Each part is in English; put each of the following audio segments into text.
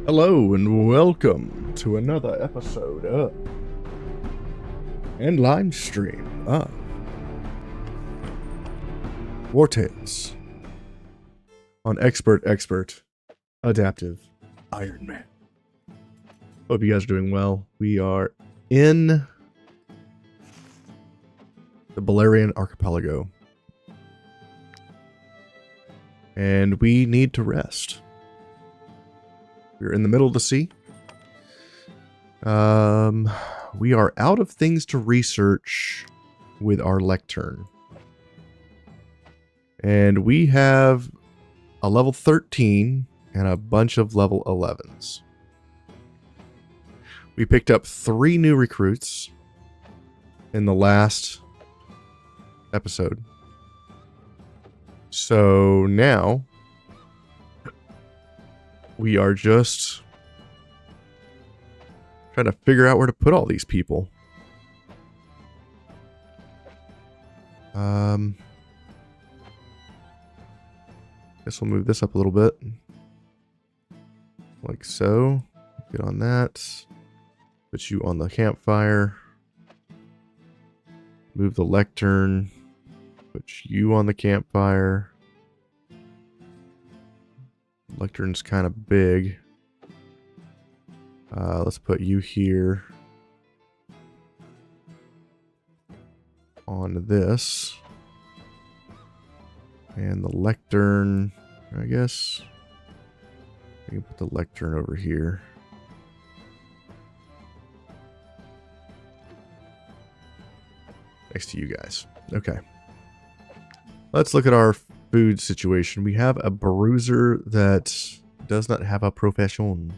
Hello and welcome to another episode of and live stream of Wartales on Expert Adaptive Ironman. Hope you guys are doing well. We are in the Belerion Archipelago and we need to rest. We're in the middle of the sea. We are out of things to research with our lectern. And we have a level 13 and a bunch of level 11s. We picked up 3 new recruits in the last episode. So now we are just trying to figure out where to put all these people. Guess we'll move this up a little bit. Like so. Get on that. Put you on the campfire. Move the lectern. Put you on the campfire. Lectern's kind of big. Let's put you here on this. And the lectern, I guess. We can put the lectern over here. Next to you guys. Okay. Let's look at our food situation. We have a bruiser that does not have a profession.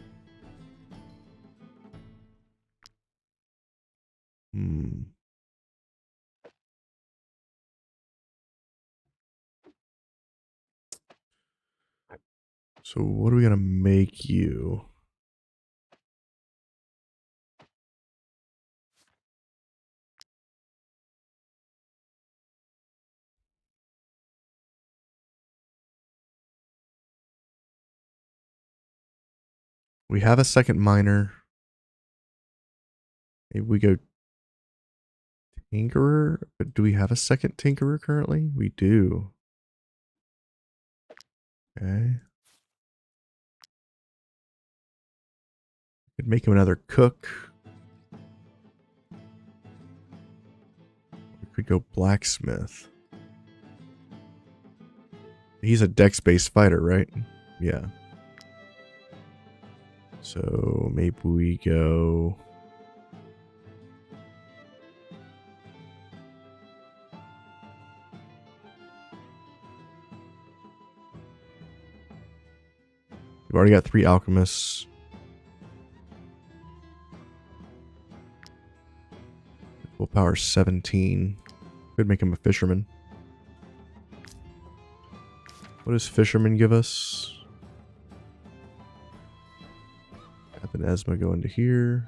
So what are we gonna make you? We have a second miner. Maybe we go tinkerer, but do we have a second tinkerer currently? We do. Okay. Could make him another cook. We could go blacksmith. He's a dex-based fighter, right? Yeah. So maybe we go... We've already got 3 alchemists. Willpower 17. Could make him a fisherman. What does fisherman give us? Cap and Esma go into here.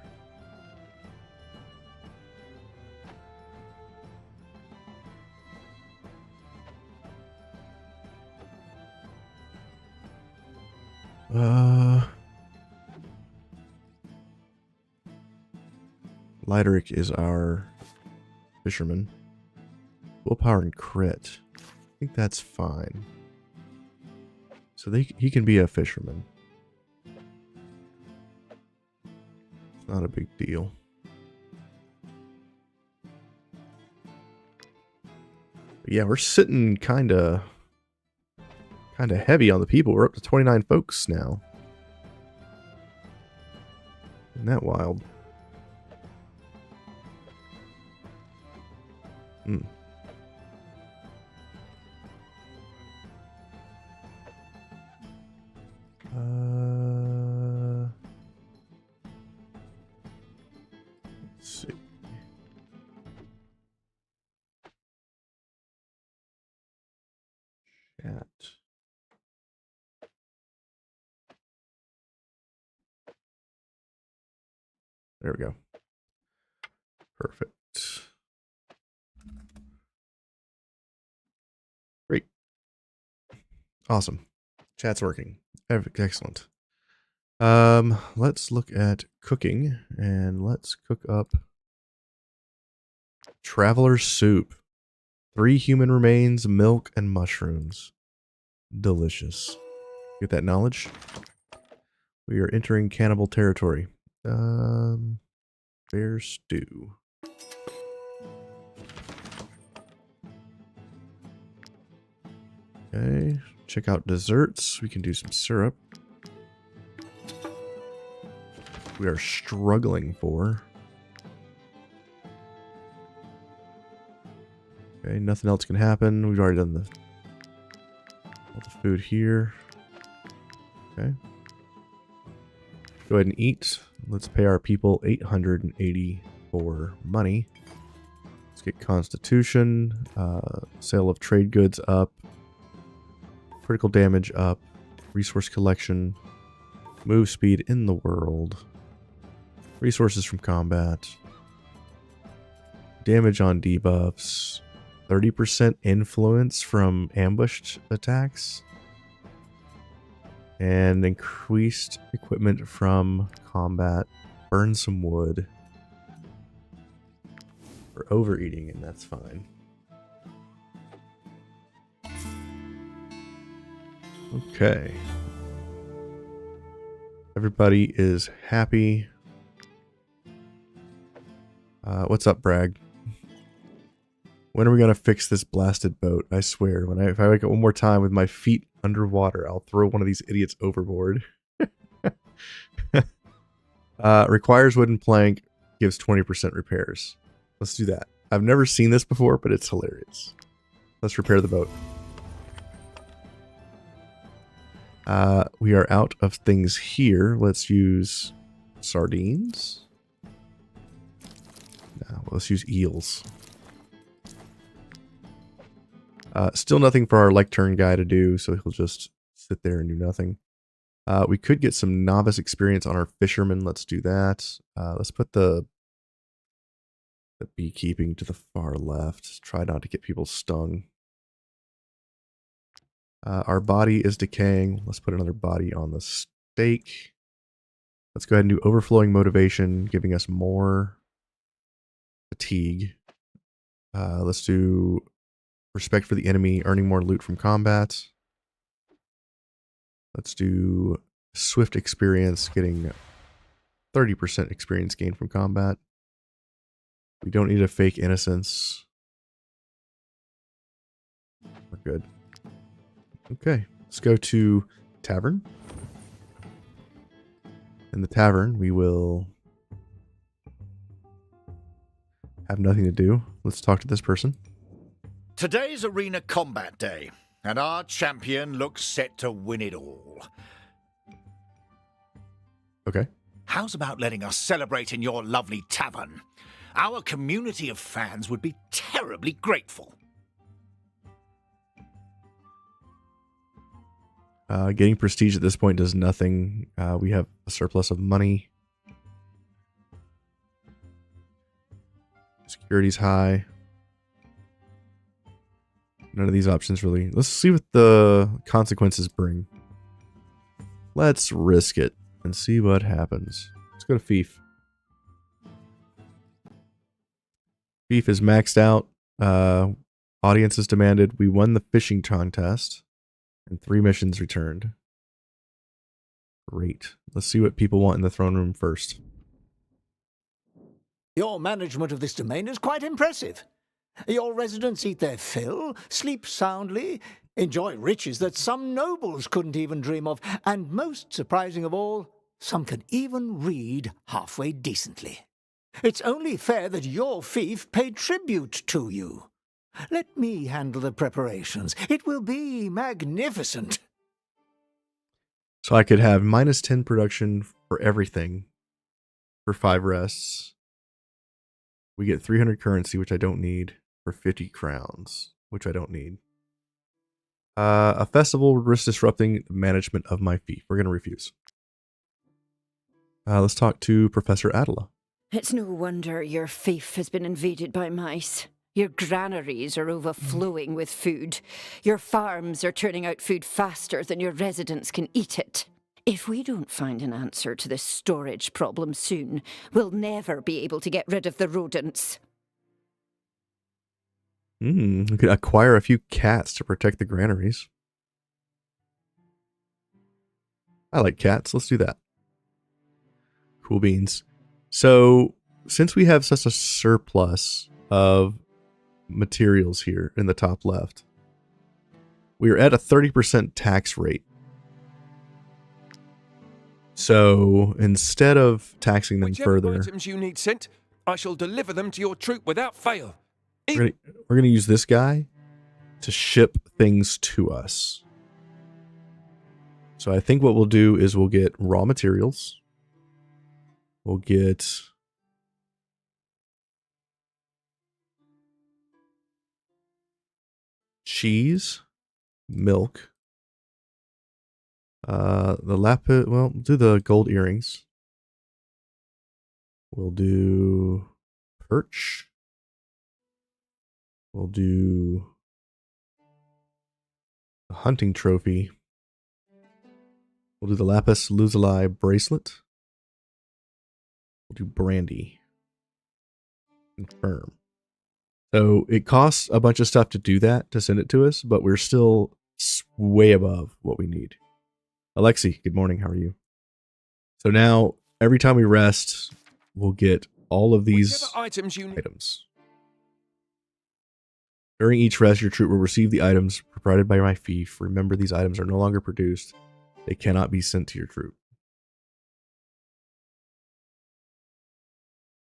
Lideric is our fisherman. Willpower and crit. I think that's fine. So he can be a fisherman. It's not a big deal. But yeah, we're sitting kind of heavy on the people. We're up to 29 folks now. Isn't that wild? Hmm. Let's see. Chat. There we go. Perfect. Great. Awesome. Chat's working. Excellent. Let's look at cooking, and let's cook up traveler soup. 3 human remains, milk, and mushrooms. Delicious. Get that knowledge. We are entering cannibal territory. Bear stew. Okay, check out desserts. We can do some syrup. We are struggling for. Okay, nothing else can happen. We've already done all the food here. Okay. Go ahead and eat. Let's pay our people 884 money. Let's get Constitution. Sale of trade goods up. Critical damage up. Resource collection. Move speed in the world. Resources from combat. Damage on debuffs. 30% influence from ambushed attacks. And increased equipment from combat. Burn some wood. We're overeating, and that's fine. Okay. Everybody is happy. What's up, Bragg? When are we gonna fix this blasted boat? I swear, if I wake up one more time with my feet underwater, I'll throw one of these idiots overboard. Requires wooden plank, gives 20% repairs. Let's do that. I've never seen this before, but it's hilarious. Let's repair the boat. We are out of things here. Let's use sardines. No, let's use eels. Still nothing for our lectern guy to do, so he'll just sit there and do nothing. We could get some novice experience on our fishermen. Let's do that. Let's put the beekeeping to the far left. Try not to get people stung. Our body is decaying. Let's put another body on the stake. Let's go ahead and do overflowing motivation, giving us more fatigue. Let's do respect for the enemy, earning more loot from combat. Let's do swift experience, getting 30% experience gain from combat. We don't need a fake innocence. We're good. Okay, let's go to Tavern. In the Tavern, we will have nothing to do. Let's talk to this person. Today's Arena Combat Day, and our champion looks set to win it all. Okay. How's about letting us celebrate in your lovely tavern? Our community of fans would be terribly grateful. Getting prestige at this point does nothing. We have a surplus of money. Security's high. None of these options really. Let's see what the consequences bring. Let's risk it and see what happens. Let's go to Fief. Fief is maxed out. Audience is demanded. We won the fishing contest. And 3 missions returned. Great. Let's see what people want in the throne room first. Your management of this domain is quite impressive. Your residents eat their fill, sleep soundly, enjoy riches that some nobles couldn't even dream of, and most surprising of all, some can even read halfway decently. It's only fair that your fief paid tribute to you. Let me handle the preparations. It will be magnificent. So I could have -10 production for everything for 5 rests. We get 300 currency, which I don't need, for 50 crowns, which I don't need. A festival risk disrupting the management of my fief. We're going to refuse. Let's talk to Professor Adela. It's no wonder your fief has been invaded by mice. Your granaries are overflowing with food. Your farms are turning out food faster than your residents can eat it. If we don't find an answer to this storage problem soon, we'll never be able to get rid of the rodents. We could acquire a few cats to protect the granaries. I like cats. Let's do that. Cool beans. So, since we have such a surplus of materials here in the top left, we are at a 30% tax rate. So, instead of taxing them further, items you need sent, I shall deliver them to your troop without fail. we're going to use this guy to ship things to us. So I think what we'll do is we'll get raw materials. We'll get cheese, milk, the lapis, well, we'll do the gold earrings. We'll do perch. We'll do a hunting trophy. We'll do the lapis lazuli bracelet. We'll do brandy. Confirm. So it costs a bunch of stuff to do that, to send it to us, but we're still way above what we need. Alexi, good morning. How are you? So now, every time we rest, we'll get all of these items. During each rest, your troop will receive the items provided by my fief. Remember, these items are no longer produced. They cannot be sent to your troop.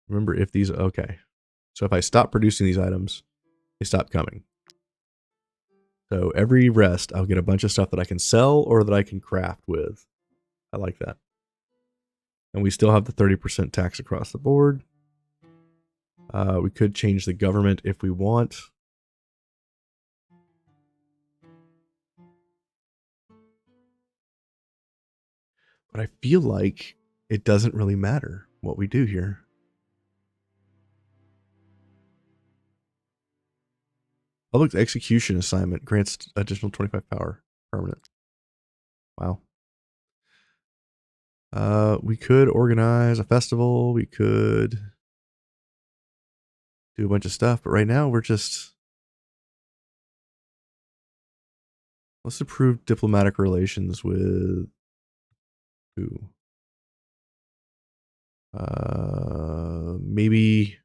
Remember, if these... Okay. So if I stop producing these items, they stop coming. So every rest, I'll get a bunch of stuff that I can sell or that I can craft with. I like that. And we still have the 30% tax across the board. We could change the government if we want. But I feel like it doesn't really matter what we do here. Public execution assignment grants additional 25 power. Permanent. Wow. We could organize a festival. We could do a bunch of stuff. But right now we're just... Let's improve diplomatic relations with... Who? Maybe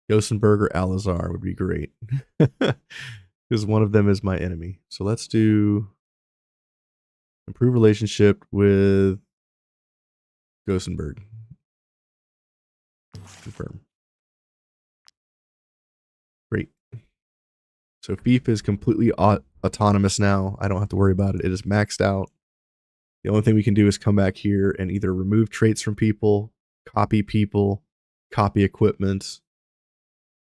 Gosenberg or Alazar would be great. Because one of them is my enemy. So let's do improve relationship with Gosenberg. Confirm. Great. So Fief is completely autonomous now. I don't have to worry about it. It is maxed out. The only thing we can do is come back here and either remove traits from people, copy equipment,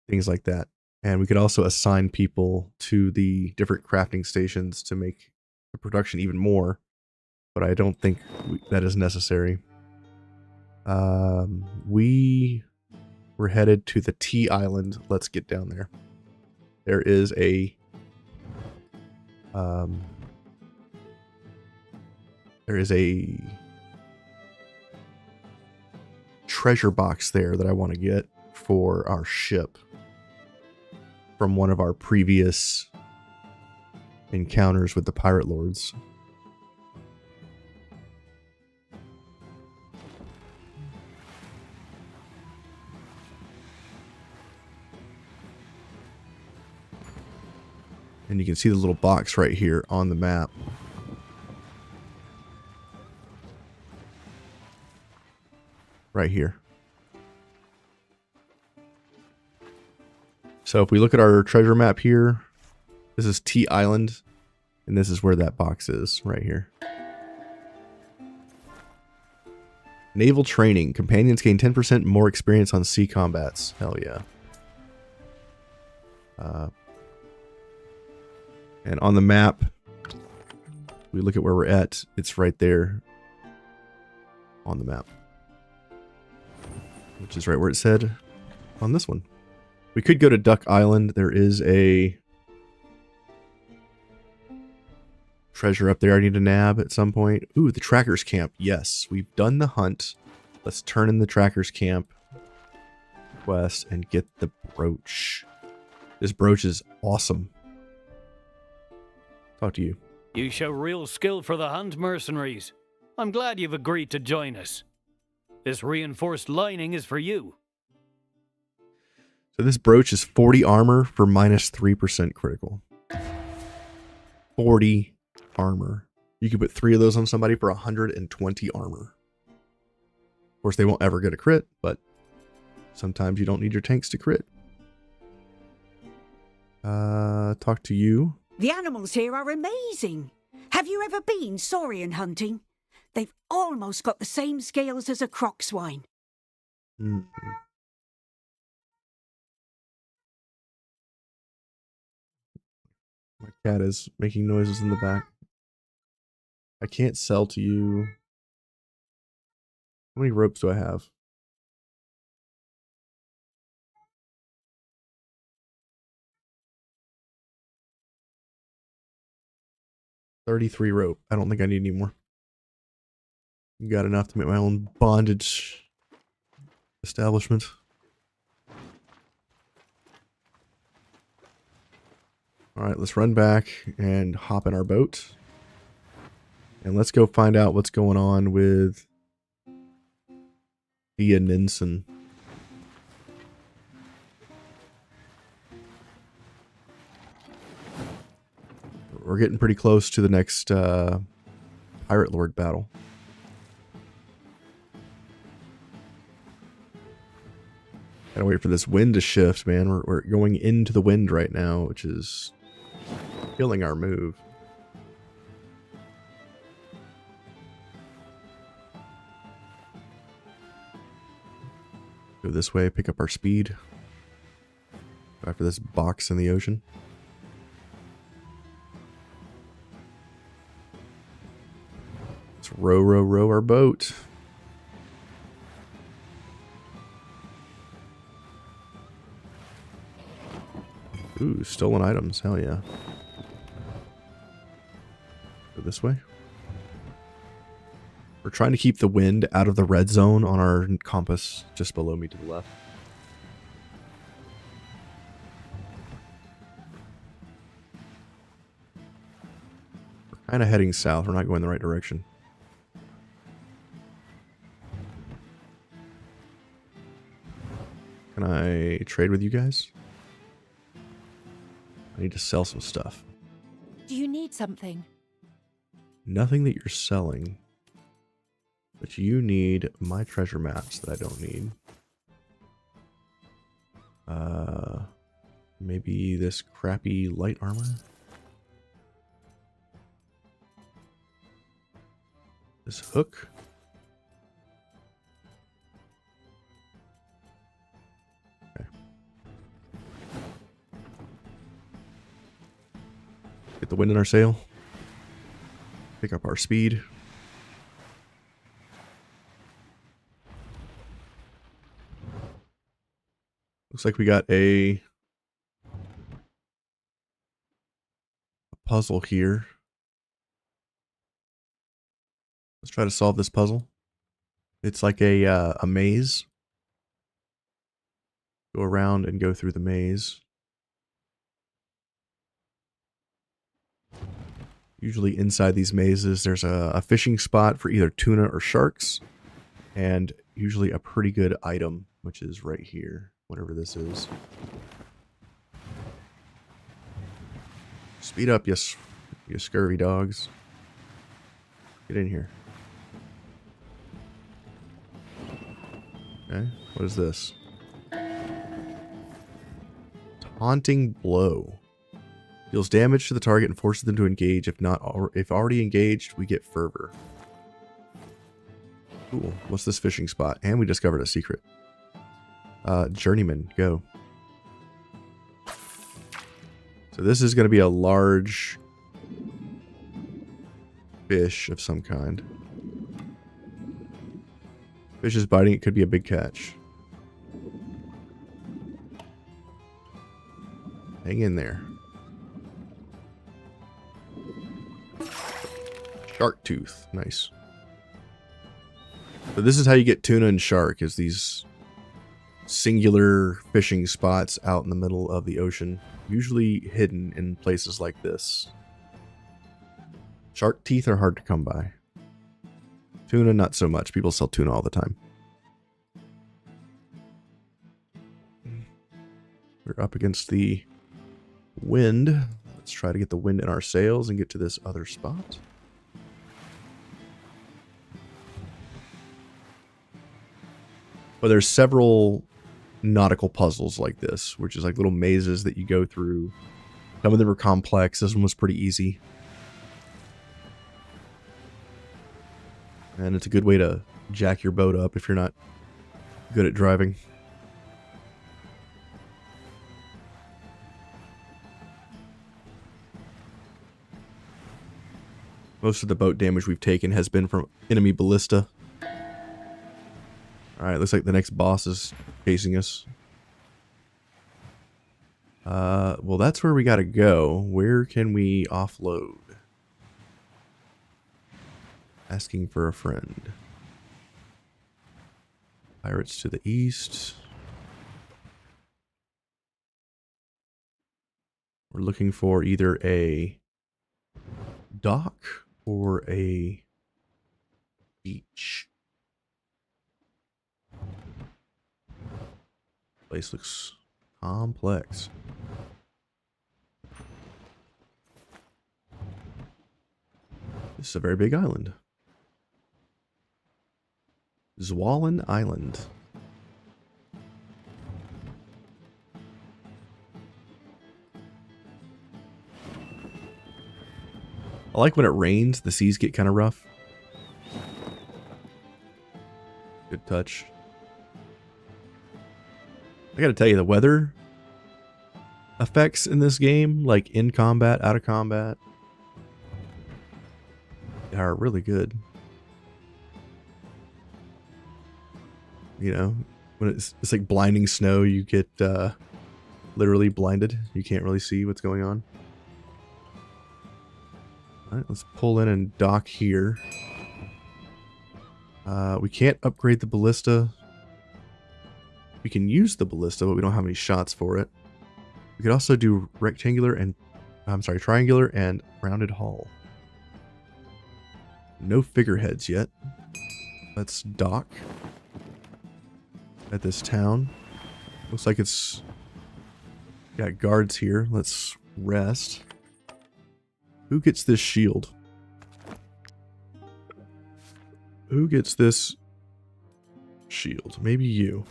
things like that. And we could also assign people to the different crafting stations to make the production even more. But I don't think that is necessary. We were headed to the Tea Island. Let's get down there. There is a... there is a treasure box there that I want to get for our ship from one of our previous encounters with the pirate lords. And you can see the little box right here on the map. Right here. So if we look at our treasure map here, this is Tea Island, and this is where that box is, right here. Naval training. Companions gain 10% more experience on sea combats. Hell yeah. And on the map, we look at where we're at, it's right there on the map. Which is right where it said on this one. We could go to Duck Island. There is a treasure up there I need to nab at some point. Ooh, the tracker's camp. Yes, we've done the hunt. Let's turn in the tracker's camp quest and get the brooch. This brooch is awesome. Talk to you. You show real skill for the hunt, mercenaries. I'm glad you've agreed to join us. This reinforced lining is for you. So this brooch is 40 armor for minus 3% critical. 40 armor. You could put 3 of those on somebody for 120 armor. Of course, they won't ever get a crit, but sometimes you don't need your tanks to crit. Talk to you. The animals here are amazing. Have you ever been saurian hunting? They've almost got the same scales as a croc swine. Mm-hmm. My cat is making noises in the back. I can't sell to you. How many ropes do I have? $33 rope. I don't think I need any more. Got enough to make my own bondage establishment. Alright, let's run back and hop in our boat. And let's go find out what's going on with Thea Ninsen. We're getting pretty close to the next Pirate Lord battle. Gotta wait for this wind to shift, man. We're going into the wind right now, which is killing our move. Go this way, pick up our speed. Go after this box in the ocean. Let's row, row, row our boat. Ooh, stolen items. Hell yeah. Go this way. We're trying to keep the wind out of the red zone on our compass just below me to the left. We're kind of heading south. We're not going the right direction. Can I trade with you guys? I need to sell some stuff. Do you need something? Nothing that you're selling. But you need my treasure maps that I don't need. Maybe this crappy light armor? This hook? Okay. Get the wind in our sail. Pick up our speed. Looks like we got a puzzle here. Let's try to solve this puzzle. It's like a maze. Go around and go through the maze. Usually inside these mazes, there's a fishing spot for either tuna or sharks. And usually a pretty good item, which is right here. Whatever this is. Speed up, you scurvy dogs. Get in here. Okay, what is this? Taunting blow. Deals damage to the target and forces them to engage. If already engaged, we get fervor. Cool. What's this fishing spot? And we discovered a secret. Journeyman, go. So this is going to be a large fish of some kind. Fish is biting, it could be a big catch. Hang in there. Shark tooth. Nice. So this is how you get tuna and shark, is these singular fishing spots out in the middle of the ocean, usually hidden in places like this. Shark teeth are hard to come by. Tuna, not so much. People sell tuna all the time. We're up against the wind. Let's try to get the wind in our sails and get to this other spot. But there's several nautical puzzles like this, which is like little mazes that you go through. Some of them are complex. This one was pretty easy. And it's a good way to jack your boat up if you're not good at driving. Most of the boat damage we've taken has been from enemy ballista. Alright, looks like the next boss is chasing us. Well, that's where we gotta go. Where can we offload? Asking for a friend. Pirates to the east. We're looking for either a dock or a beach. Place looks complex. This is a very big island. Zawlin Island. I like when it rains, the seas get kind of rough. Good touch. I gotta tell you, the weather effects in this game, like in combat, out of combat, are really good. You know, when it's like blinding snow, you get literally blinded. You can't really see what's going on. All right, let's pull in and dock here. We can't upgrade the ballista. We can use the ballista, but we don't have any shots for it. We could also do triangular and rounded hull. No figureheads yet. Let's dock at this town. Looks like it's got guards here. Let's rest. Who gets this shield? Who gets this shield? Maybe you.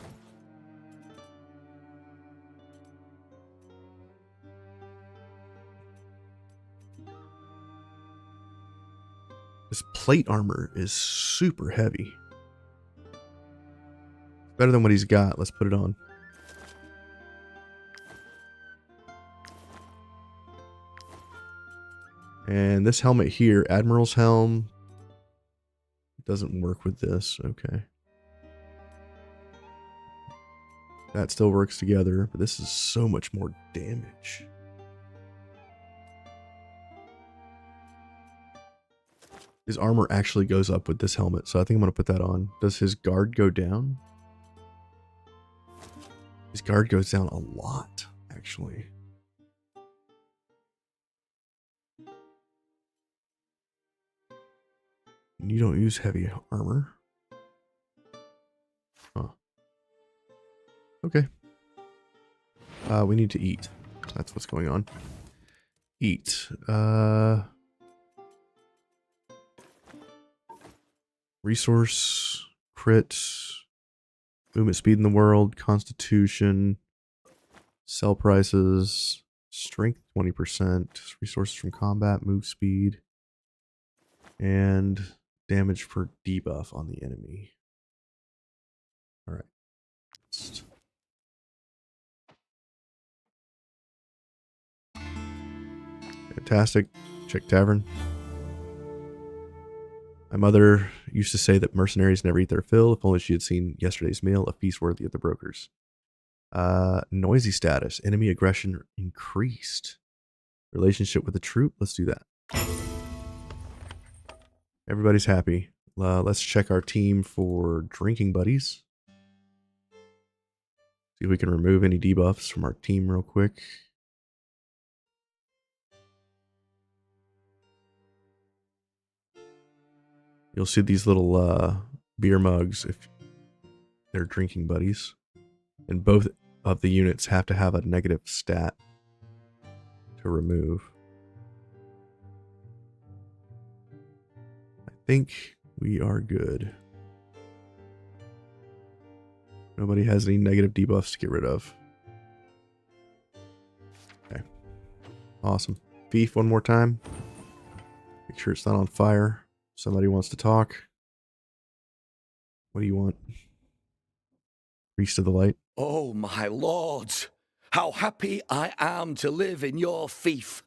This plate armor is super heavy. Better than what he's got. Let's put it on. And this helmet here, Admiral's helm, doesn't work with this. Okay. That still works together, but this is so much more damage. His armor actually goes up with this helmet, so I think I'm going to put that on. Does his guard go down? His guard goes down a lot, actually. You don't use heavy armor. Huh. Okay. We need to eat. That's what's going on. Eat. Resource, crit, movement speed in the world, constitution, sell prices, strength 20%, resources from combat, move speed, and damage for debuff on the enemy. Alright. Fantastic. Check Tavern. My mother used to say that mercenaries never eat their fill. If only she had seen yesterday's meal, a feast worthy of the brokers. Noisy status. Enemy aggression increased. Relationship with the troop. Let's do that. Everybody's happy. Let's check our team for drinking buddies. See if we can remove any debuffs from our team real quick. You'll see these little beer mugs if they're drinking buddies. And both of the units have to have a negative stat to remove. I think we are good. Nobody has any negative debuffs to get rid of. Okay. Awesome. Fief one more time. Make sure it's not on fire. Somebody wants to talk. What do you want? Priest of the Light. Oh, my lords, how happy I am to live in your fief.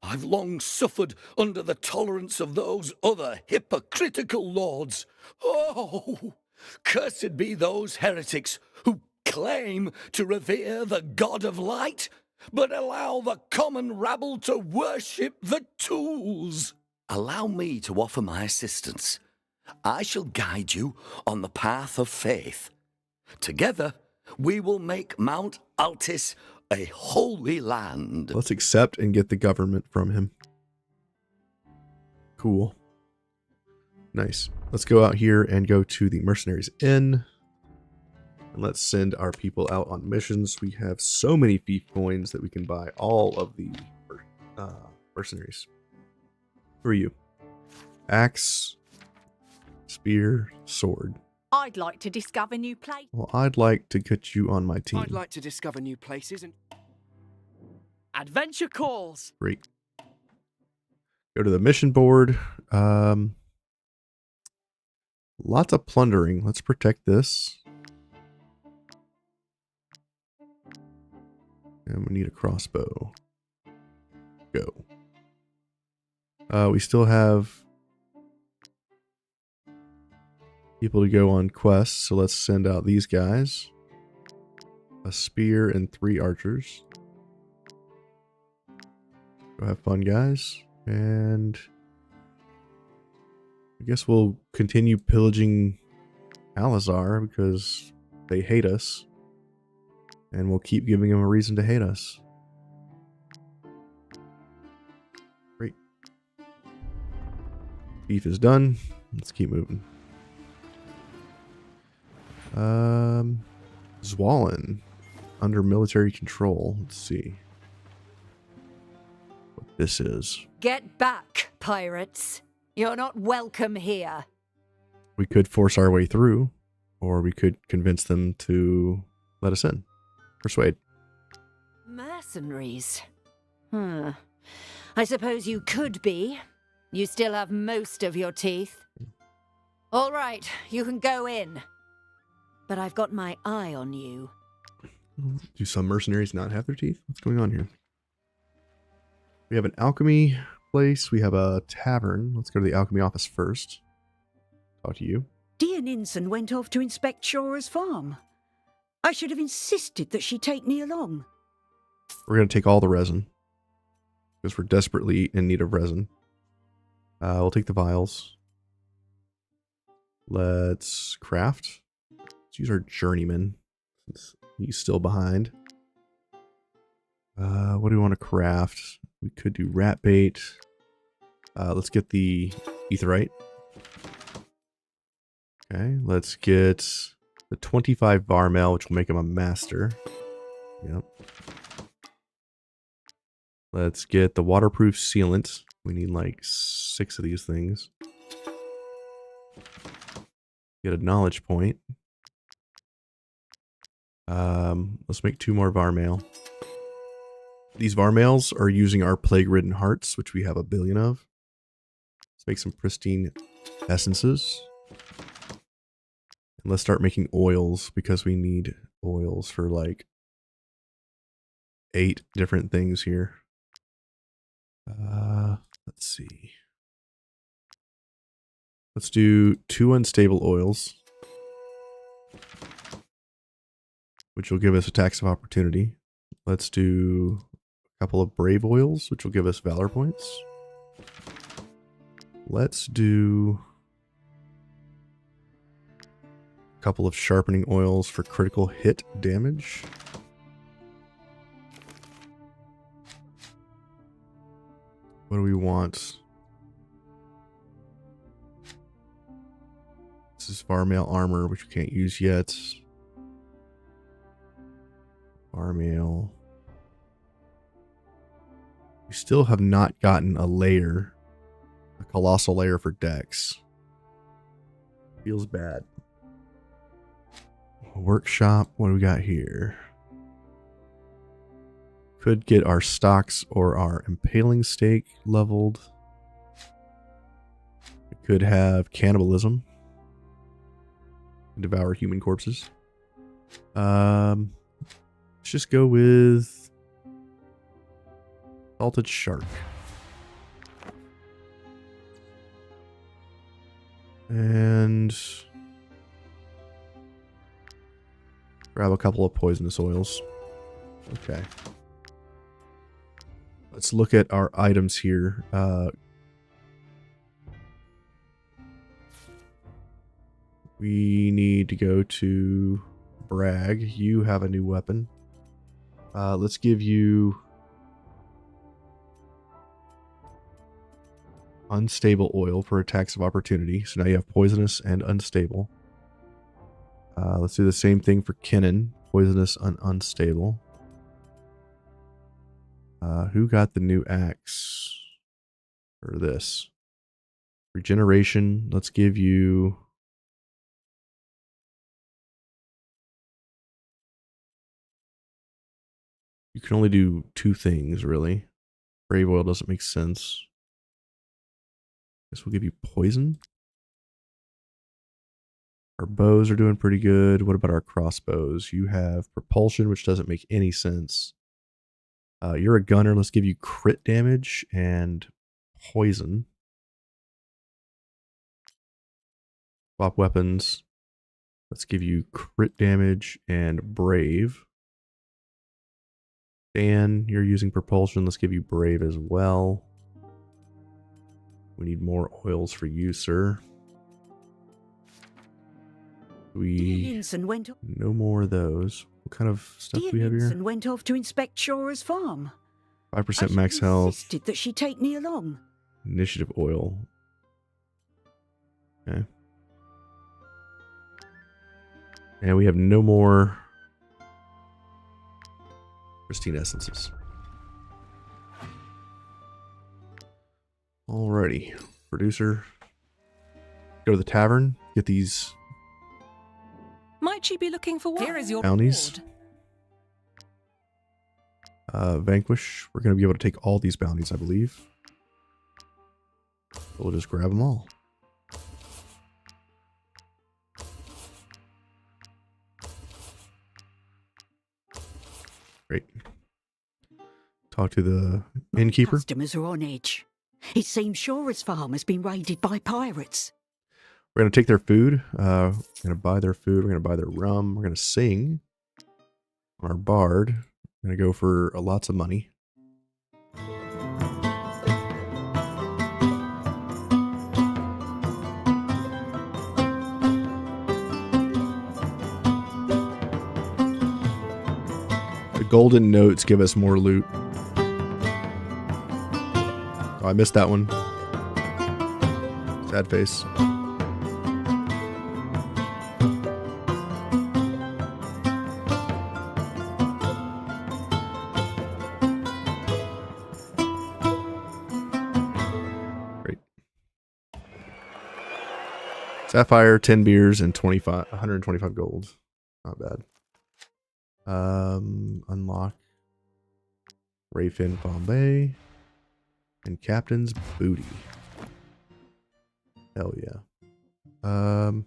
I've long suffered under the tolerance of those other hypocritical lords. Oh, cursed be those heretics who claim to revere the God of Light, but allow the common rabble to worship the tools. Allow me to offer my assistance. I shall guide you on the path of faith. Together, we will make Mount Altis a holy land. Let's accept and get the government from him. Cool. Nice. Let's go out here and go to the Mercenaries Inn. And let's send our people out on missions. We have so many Fief coins that we can buy all of the mercenaries. Who are you? Axe, spear, sword. I'd like to discover new places. Well, I'd like to get you on my team. I'd like to discover new places and... Adventure calls! Great. Go to the mission board. Lots of plundering. Let's protect this. And we need a crossbow. Go. We still have people to go on quests, so let's send out these guys. A spear and 3 archers. Go have fun, guys. And I guess we'll continue pillaging Alizar because they hate us. And we'll keep giving them a reason to hate us. Great. Beef is done. Let's keep moving. Zawlin. Under military control. Let's see what this is. Get back, pirates. You're not welcome here. We could force our way through, or we could convince them to let us in. Persuade. Mercenaries. I suppose you could be. You still have most of your teeth. All right, you can go in. But I've got my eye on you. Do some mercenaries not have their teeth? What's going on here? We have an alchemy place. We have a tavern. Let's go to the alchemy office first. Talk to you. Dear Ninsen went off to inspect Shora's farm. I should have insisted that she take me along. We're going to take all the resin. Because we're desperately in need of resin. We'll take the vials. Let's craft. Let's use our journeyman. Since he's still behind. What do we want to craft? We could do rat bait. Let's get the etherite. Okay, let's get the 25 varmel, which will make him a master. Yep. Let's get the waterproof sealant. We need like 6 of these things. Get a knowledge point. Let's make 2 more varmail. These varmails are using our plague-ridden hearts, which we have a billion of. Let's make some pristine essences. And let's start making oils, because we need oils for like 8 different things here. Let's see. Let's do 2 unstable oils, which will give us a tax of opportunity. Let's do a couple of brave oils, which will give us valor points. Let's do a couple of sharpening oils for critical hit damage. What do we want? This is Varmail armor, which we can't use yet. Varmail. We still have not gotten a layer. A colossal layer for Dex. Feels bad. Workshop, what do we got here? Could get our stocks or our impaling stake leveled. We could have cannibalism. Devour human corpses. Let's just go with salted shark. And grab a couple of poisonous oils. Okay. Let's look at our items here. We need to go to Bragg. You have a new weapon. Let's give you unstable oil for attacks of opportunity. So now you have poisonous and unstable. Let's do the same thing for Kinnan. Poisonous and unstable. Who got the new axe for this? Regeneration. Let's give you... You can only do 2 things, really. Brave oil doesn't make sense. Guess we'll give you poison. Our bows are doing pretty good. What about our crossbows? You have propulsion, which doesn't make any sense. You're a gunner. Let's give you crit damage and poison. Swap weapons. Let's give you crit damage and brave. Dan, you're using propulsion. Let's give you brave as well. We need more oils for you, sir. No more of those. What kind of stuff do we have here? Went off to inspect Shora's farm. 5% max health. Insisted that she take me along. Initiative oil. Okay. And we have no more pristine essences. Alrighty. Producer. Go to the tavern. Get these Might she be looking for what? Here is your bounties. Vanquish. We're going to be able to take all these bounties, I believe. We'll just grab them all. Great. Talk to the innkeeper. Customers are on edge. It seems Shora's farm has been raided by pirates. We're going to take their food. We're going to buy their food. We're going to buy their rum. We're going to sing. Our bard. We're going to go for lots of money. The golden notes give us more loot. Oh, I missed that one. Sad face. Sapphire, 10 beers, and 125 gold. Not bad. Unlock Rayfin Bombay and Captain's Booty. Hell yeah. Got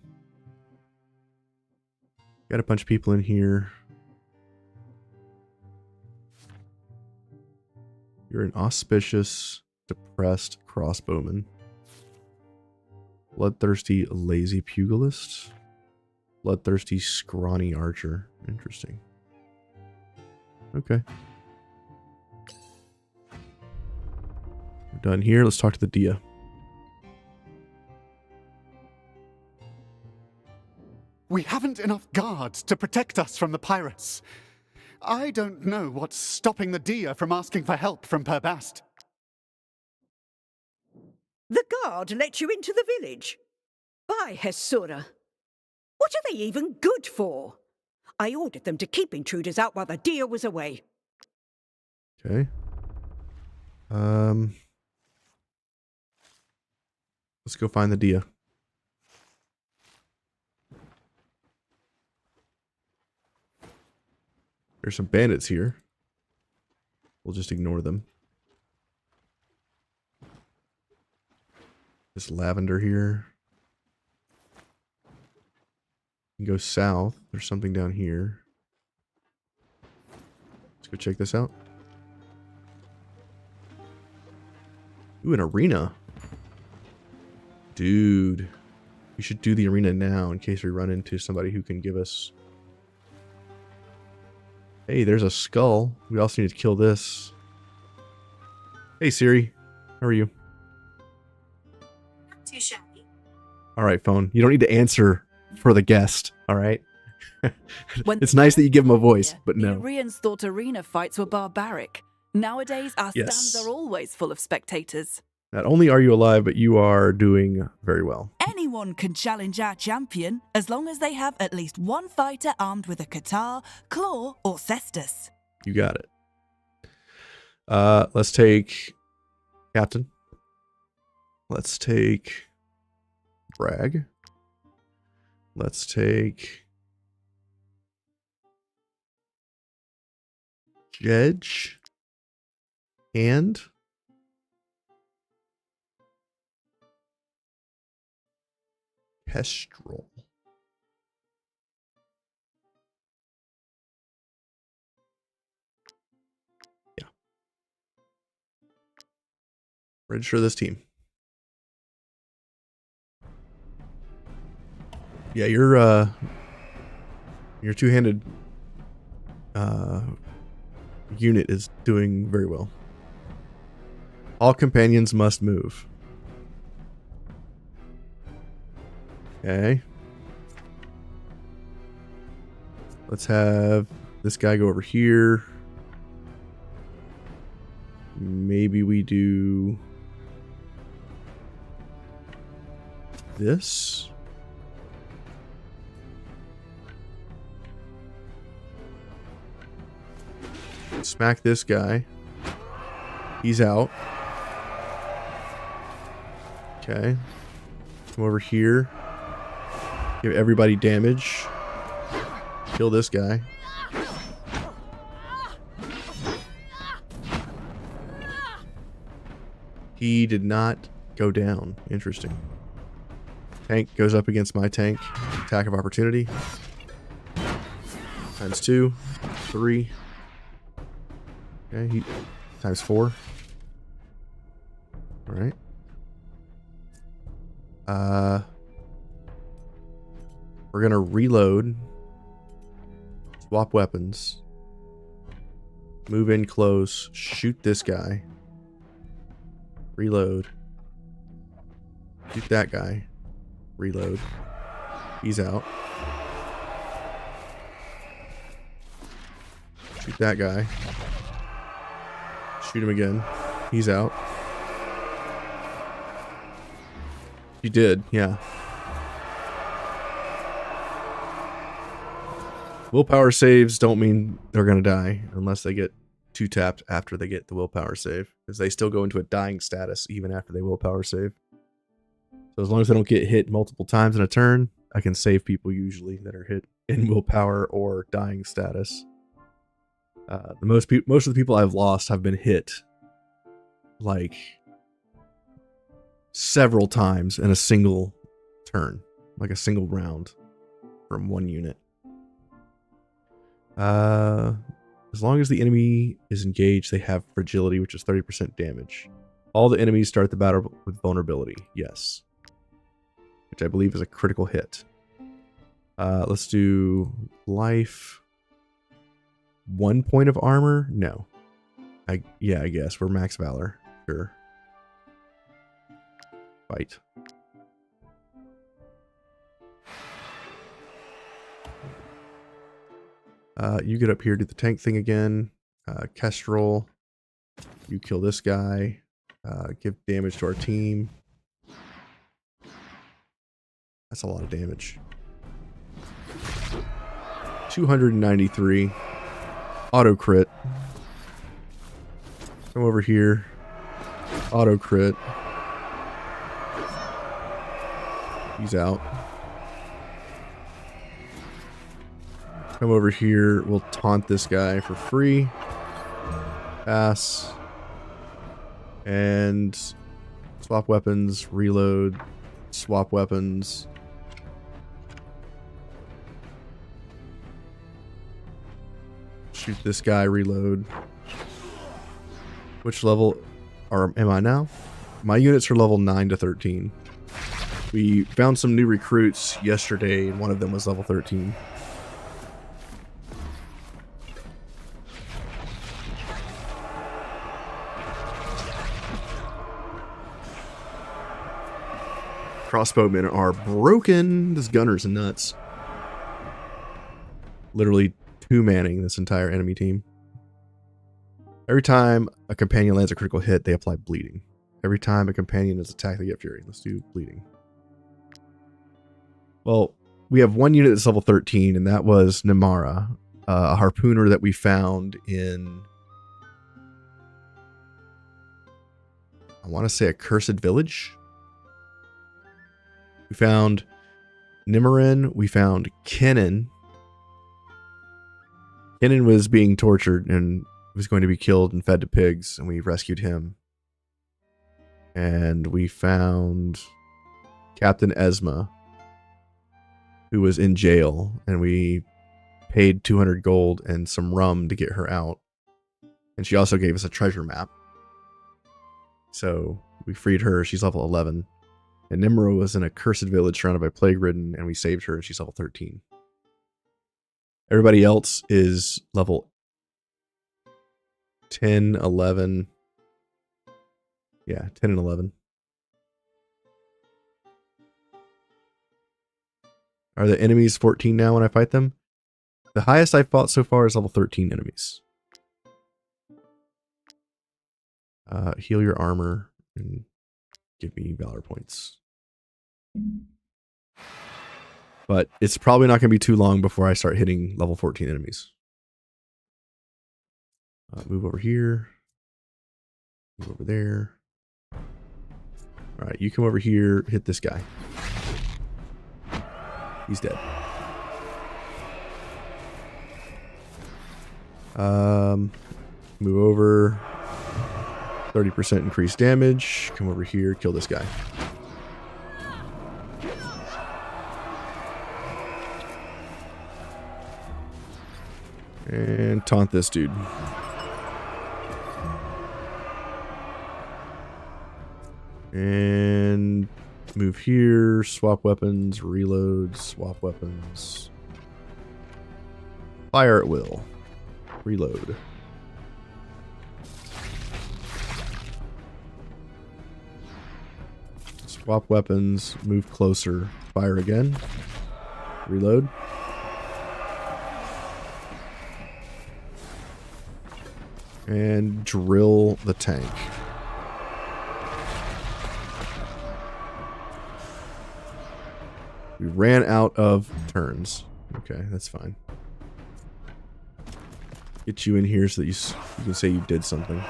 a bunch of people in here. You're an auspicious, depressed crossbowman. Bloodthirsty, lazy pugilist. Bloodthirsty, scrawny archer. Interesting. Okay. We're done here. Let's talk to the Dia. We haven't enough guards to protect us from the pirates. I don't know what's stopping the Dia from asking for help from Perbast. The guard let you into the village? By Hesura. What are they even good for? I ordered them to keep intruders out while the Dia was away. Okay. Let's go find the Dia. There's some bandits here. We'll just ignore them. This lavender here. You can go south. There's something down here. Let's go check this out. Ooh, an arena. Dude. We should do the arena now in case we run into somebody who can give us... Hey, there's a skull. We also need to kill this. Hey, Siri. How are you? Not too shabby. Alright, phone. You don't need to answer for the guest, alright? It's nice that you give him a voice, but no. The Aryans thought arena fights were barbaric. Nowadays, our stands are always full of spectators. Not only are you alive, but you are doing very well. Anyone can challenge our champion, as long as they have at least one fighter armed with a Katar, Claw, or Cestus. You got it. Let's take Captain. Let's take Bragg. Let's take Jedge. And Kestrel. Yeah. Register this team. Yeah, your two-handed unit is doing very well. All companions must move. Okay. Let's have this guy go over here. Maybe we do this. Smack this guy. He's out. Okay. Come over here. Give everybody damage. Kill this guy. He did not go down. Interesting. Tank goes up against my tank. Attack of opportunity. Times 2. 3. Okay, times 4. Alright. We're gonna reload. Swap weapons. Move in close. Shoot this guy. Reload. Shoot that guy. Reload. He's out. Shoot that guy. Shoot him again. He's out. You did, yeah. Willpower saves don't mean they're going to die unless they get 2-tapped after they get the willpower save. Because they still go into a dying status even after they willpower save. So as long as they don't get hit multiple times in a turn, I can save people usually that are hit in willpower or dying status. Most of the people I've lost have been hit like several times in a single turn, like a single round from one unit. As long as the enemy is engaged, they have fragility, which is 30% damage. All the enemies start the battle with vulnerability. Yes. Which I believe is a critical hit. Let's do life. 1 point of armor? No. I guess. We're max valor. Sure. Fight. You get up here, do the tank thing again. Kestrel, you kill this guy. Give damage to our team. That's a lot of damage. 293. Auto crit. Come over here. Auto crit. He's out. Come over here. We'll taunt this guy for free. Pass. And swap weapons. Reload. Swap weapons. Shoot this guy. Reload. Which level am I now? My units are level 9 to 13. We found some new recruits yesterday, and one of them was level 13. Crossbowmen are broken. This gunner's nuts. Literally 2-manning this entire enemy team. Every time a companion lands a critical hit, they apply bleeding. Every time a companion is attacked, they get fury. Let's do bleeding. Well, we have one unit that's level 13, and that was Namara, a harpooner that we found in, I want to say, a cursed village. We found Nimarin. We found Kennen. Kennen was being tortured and was going to be killed and fed to pigs, and we rescued him. And we found Captain Esma, who was in jail, and we paid 200 gold and some rum to get her out. And she also gave us a treasure map. So we freed her. She's level 11. And Nimra was in a cursed village surrounded by plague-ridden, and we saved her, and she's level 13. Everybody else is level 10, 11. Yeah, 10 and 11. Are the enemies 14 now when I fight them? The highest I've fought so far is level 13 enemies. Heal your armor and give me valor points. But it's probably not going to be too long before I start hitting level 14 enemies. Move over here. Move over there. Alright, you come over here, hit this guy. He's dead. Move over. 30% increased damage. Come over here, kill this guy. And taunt this dude. And move here, swap weapons, reload, swap weapons. Fire at will. Reload. Swap weapons, move closer, fire again. Reload. And drill the tank. We ran out of turns. Okay, that's fine. Get you in here so that you can say you did something.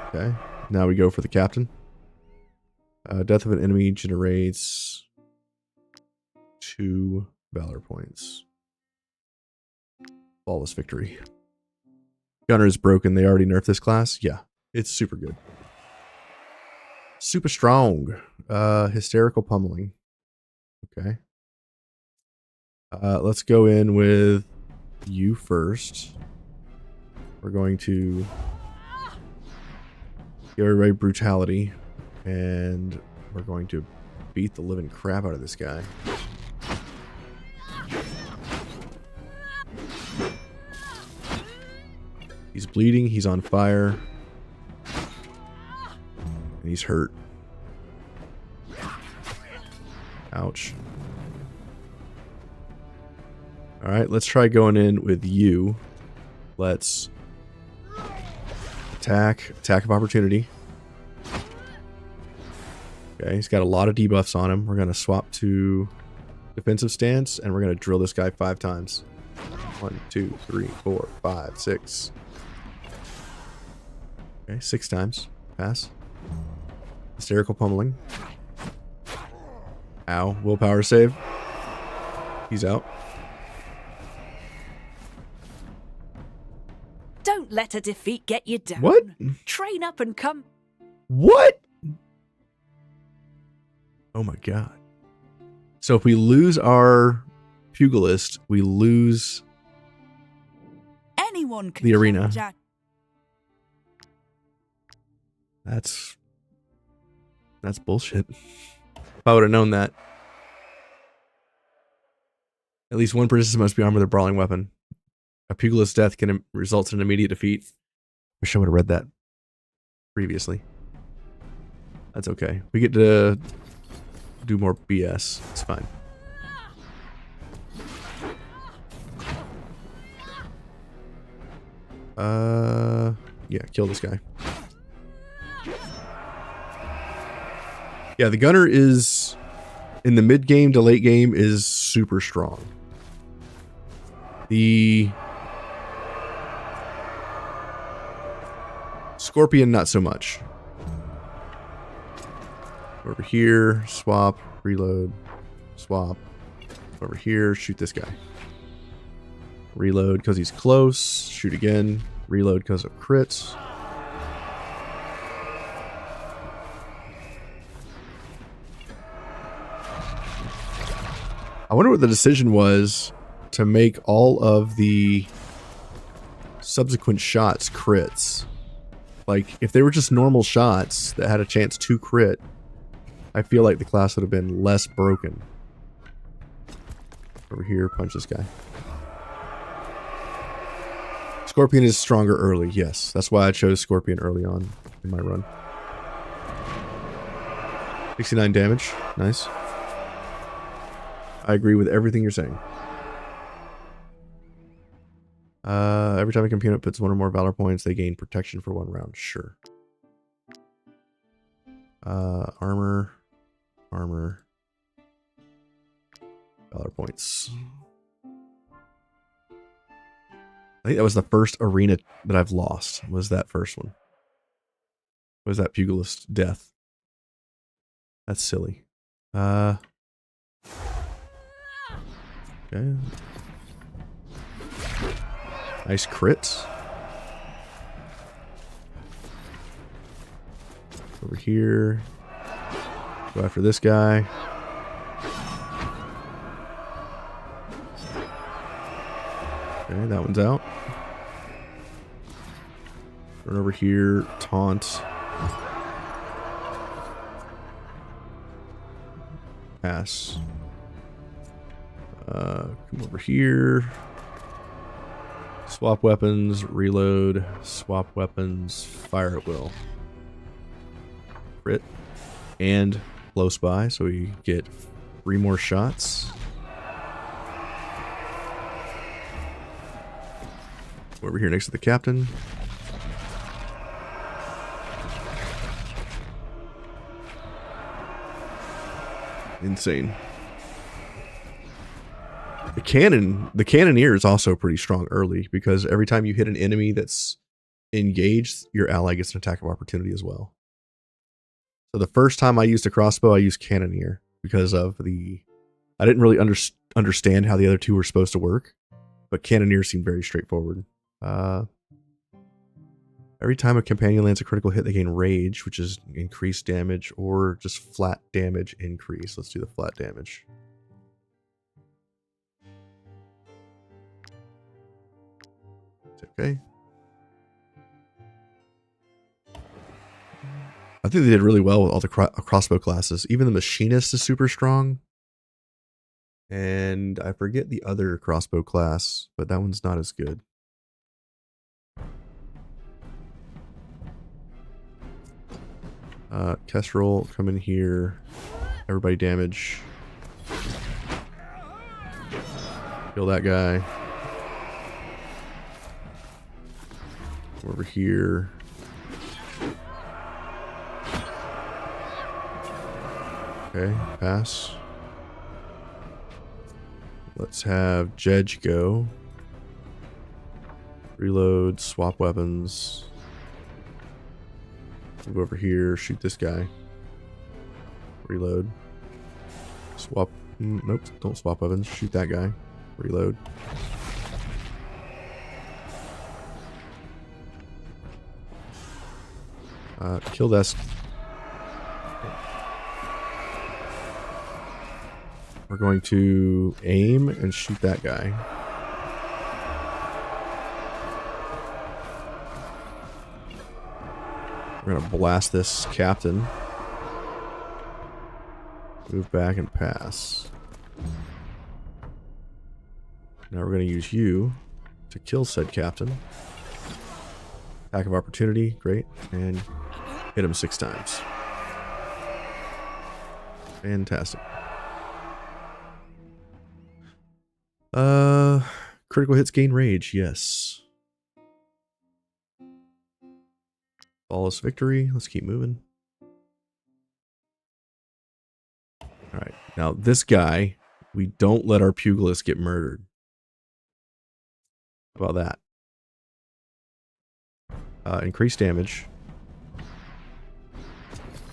Okay, now we go for the captain. Death of an enemy generates 2 valor points. Flawless victory. Gunner is broken. They already nerfed this class. Yeah, it's super good. Super strong. Hysterical pummeling. Okay. Let's go in with you first. We're going to give everybody brutality, and we're going to beat the living crap out of this guy. He's bleeding, he's on fire, and he's hurt. Alright, let's try going in with you. Let's attack. Attack of opportunity. Okay, he's got a lot of debuffs on him. We're going to swap to defensive stance, and we're going to drill this guy 5 times. 1, 2, 3, 4, 5, 6. Okay, 6 times. Pass. Hysterical pummeling. Ow. Willpower save. He's out. Don't let a defeat get you down. What? Train up and come. What? Oh my god. So if we lose our Pugilist, we lose Anyone can the arena. challenge That's bullshit. If I would have known that. At least one participant must be armed with a brawling weapon. A Pugilist's death can result in an immediate defeat. Wish I would have read that previously. That's okay. We get to do more BS. It's fine. Yeah, kill this guy. Yeah, the gunner is, in the mid game to late game, is super strong. The Scorpion, not so much. Over here, swap, reload, swap. Over here, shoot this guy. Reload because he's close. Shoot again. Reload because of crits. I wonder what the decision was to make all of the subsequent shots crits. Like, if they were just normal shots that had a chance to crit, I feel like the class would have been less broken. Over here, punch this guy. Scorpion is stronger early, yes. That's why I chose Scorpion early on in my run. 69 damage, nice. I agree with everything you're saying. Every time a component puts 1 or more valor points, they gain protection for 1 round. Sure. Armor. Armor. Valor points. I think that was the first arena that I've lost. Was that first one? Was that Pugilist death? That's silly. Okay. Nice crits. Over here. Go after this guy. Okay, that one's out. Run over here. Taunt. Pass. Come over here. Swap weapons, reload, swap weapons, fire at will. Crit. And close by, so we get 3 more shots. Over here next to the captain. Insane. The cannoneer is also pretty strong early because every time you hit an enemy that's engaged, your ally gets an attack of opportunity as well. So the first time I used a crossbow, I used cannoneer because of I didn't really understand how the other two were supposed to work, but cannoneer seemed very straightforward. Every time a companion lands a critical hit, they gain rage, which is increased damage, or just flat damage increase. Let's do the flat damage. It's okay. I think they did really well with all the crossbow classes. Even the machinist is super strong. And I forget the other crossbow class, but that one's not as good. Kestrel, come in here. Everybody damage. Kill that guy. Over here. Okay, pass. Let's have Jedge go. Reload, swap weapons. Move over here, shoot this guy. Reload. Swap. Nope, don't swap weapons. Shoot that guy. Reload. Kill this. We're going to aim and shoot that guy. We're going to blast this captain. Move back and pass. Now we're going to use you to kill said captain. Attack of opportunity, great. And hit him 6 times. Fantastic. Critical hits gain rage, yes. Flawless victory. Let's keep moving. Alright, now this guy, we don't let our Pugilist get murdered. How about that? Increase damage.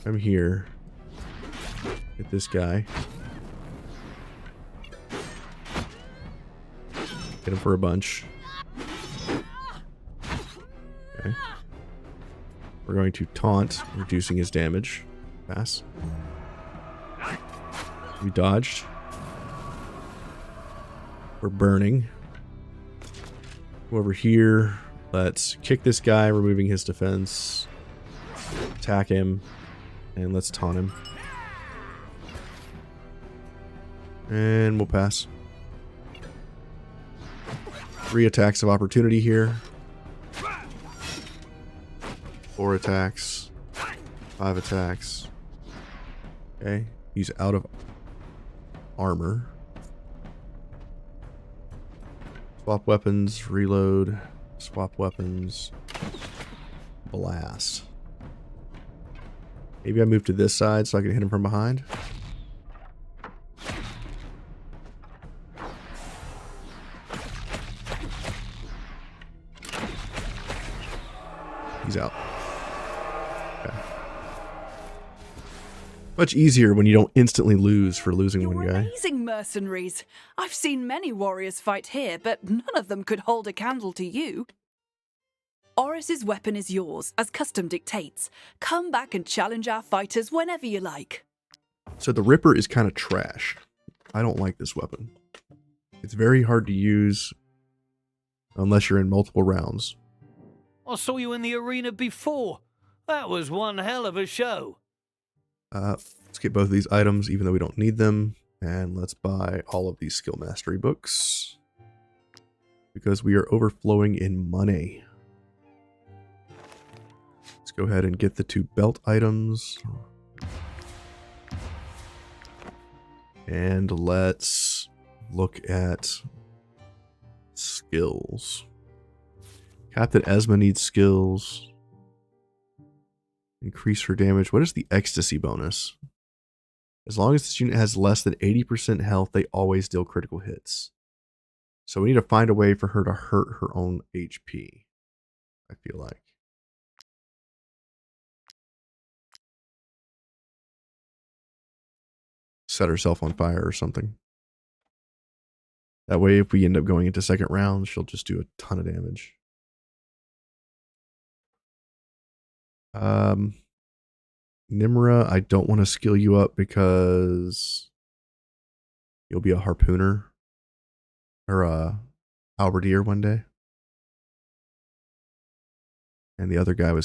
I'm here. Hit this guy. Hit him for a bunch. Okay. We're going to taunt, reducing his damage. Pass. We dodged. We're burning. Go over here. Let's kick this guy, removing his defense. Attack him. And let's taunt him. And we'll pass. 3 attacks of opportunity here. 4 attacks. 5 attacks. Okay. He's out of armor. Swap weapons. Reload. Swap weapons. Blast. Maybe I move to this side so I can hit him from behind. He's out. Okay. Much easier when you don't instantly lose for losing one guy. Amazing mercenaries. I've seen many warriors fight here, but none of them could hold a candle to you. Oris's weapon is yours, as custom dictates. Come back and challenge our fighters whenever you like. So the Ripper is kind of trash. I don't like this weapon. It's very hard to use unless you're in multiple rounds. I saw you in the arena before. That was one hell of a show. Let's get both of these items, even though we don't need them. And let's buy all of these skill mastery books. Because we are overflowing in money. Let's go ahead and get the 2 belt items. And let's look at skills. Captain Esma needs skills. Increase her damage. What is the ecstasy bonus? As long as this unit has less than 80% health, they always deal critical hits. So we need to find a way for her to hurt her own HP, I feel like. Set herself on fire or something. That way, if we end up going into second round, she'll just do a ton of damage. Nimra, I don't want to skill you up because you'll be a harpooner or a halberdier one day. And the other guy was